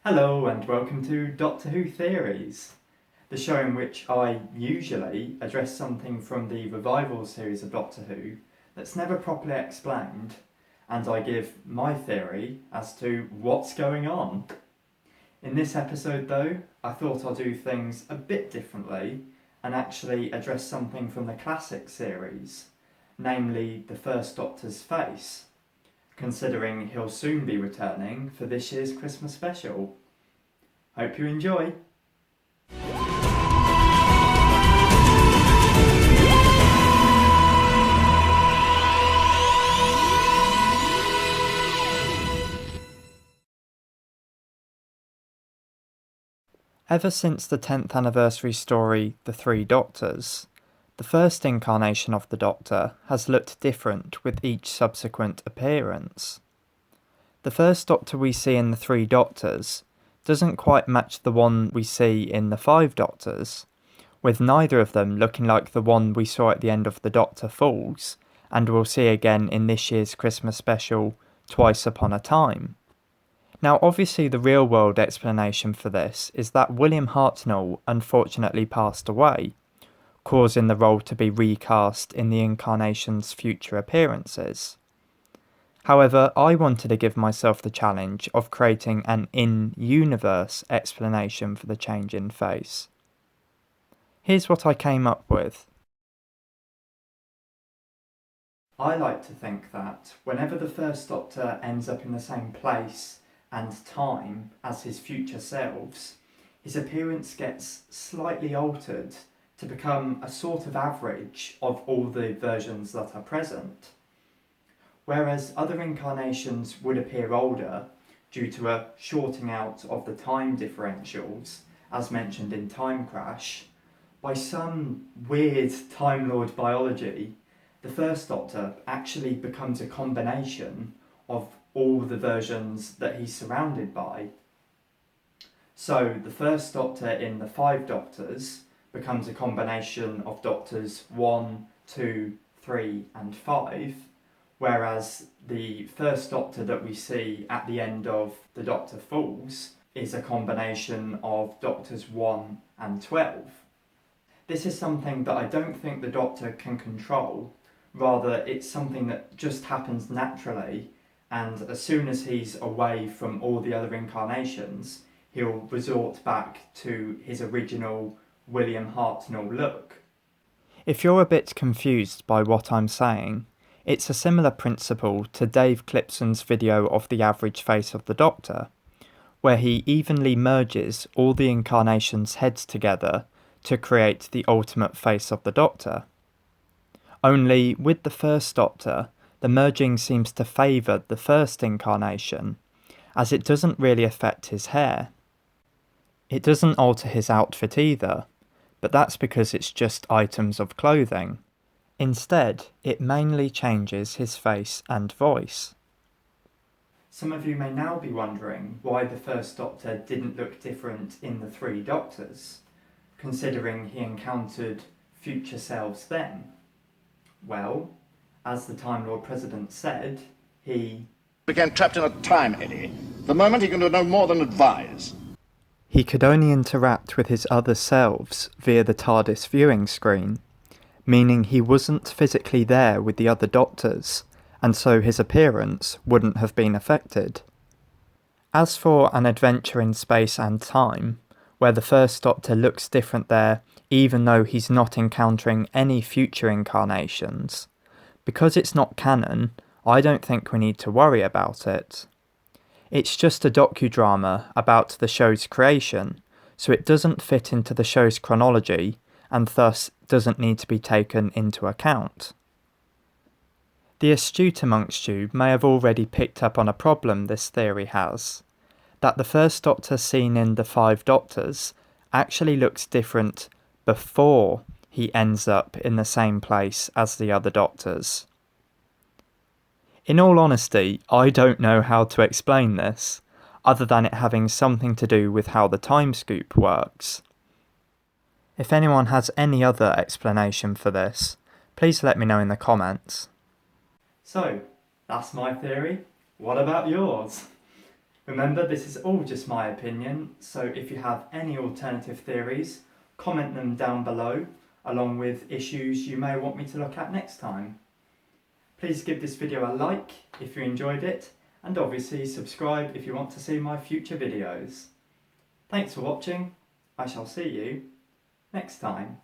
Hello and welcome to Doctor Who Theories, the show in which I usually address something from the revival series of Doctor Who that's never properly explained, and I give my theory as to what's going on. In this episode though, I thought I'll do things a bit differently and actually address something from the classic series, namely the First Doctor's face, considering he'll soon be returning for this year's Christmas special. Hope you enjoy! Ever since the 10th anniversary story, The Three Doctors, the first incarnation of the Doctor has looked different with each subsequent appearance. The first Doctor we see in The Three Doctors doesn't quite match the one we see in The Five Doctors, with neither of them looking like the one we saw at the end of The Doctor Falls, and we'll see again in this year's Christmas special, Twice Upon a Time. Now obviously the real world explanation for this is that William Hartnell unfortunately passed away, causing the role to be recast in the incarnation's future appearances. However, I wanted to give myself the challenge of creating an in-universe explanation for the change in face. Here's what I came up with. I like to think that whenever the First Doctor ends up in the same place and time as his future selves, his appearance gets slightly altered to become a sort of average of all the versions that are present. Whereas other incarnations would appear older due to a shorting out of the time differentials, as mentioned in Time Crash, by some weird Time Lord biology, the First Doctor actually becomes a combination of all the versions that he's surrounded by. So the First Doctor in the Five Doctors becomes a combination of Doctors 1, 2, 3 and 5, whereas the First Doctor that we see at the end of The Doctor Falls is a combination of Doctors 1 and 12. This is something that I don't think the Doctor can control, rather it's something that just happens naturally, and as soon as he's away from all the other incarnations, he'll resort back to his original William Hartnell look. If you're a bit confused by what I'm saying, it's a similar principle to Dave Clipson's video of the average face of the Doctor, where he evenly merges all the incarnations' heads together to create the ultimate face of the Doctor. Only with the First Doctor, the merging seems to favour the first incarnation, as it doesn't really affect his hair. It doesn't alter his outfit either, but that's because it's just items of clothing. Instead, it mainly changes his face and voice. Some of you may now be wondering why the First Doctor didn't look different in The Three Doctors, considering he encountered future selves then. Well, as the Time Lord President said, he became trapped in a time eddy. The moment he can do no more than advise. He could only interact with his other selves via the TARDIS viewing screen, meaning he wasn't physically there with the other Doctors, and so his appearance wouldn't have been affected. As for an adventure in space and time, where the First Doctor looks different there even though he's not encountering any future incarnations, because it's not canon, I don't think we need to worry about it. It's just a docudrama about the show's creation, so it doesn't fit into the show's chronology and thus doesn't need to be taken into account. The astute amongst you may have already picked up on a problem this theory has, that the First Doctor seen in The Five Doctors actually looks different before he ends up in the same place as the other Doctors. In all honesty, I don't know how to explain this, other than it having something to do with how the time scoop works. If anyone has any other explanation for this, please let me know in the comments. So, that's my theory. What about yours? Remember, this is all just my opinion, so if you have any alternative theories, comment them down below, along with issues you may want me to look at next time. Please give this video a like if you enjoyed it, and obviously subscribe if you want to see my future videos. Thanks for watching. I shall see you next time.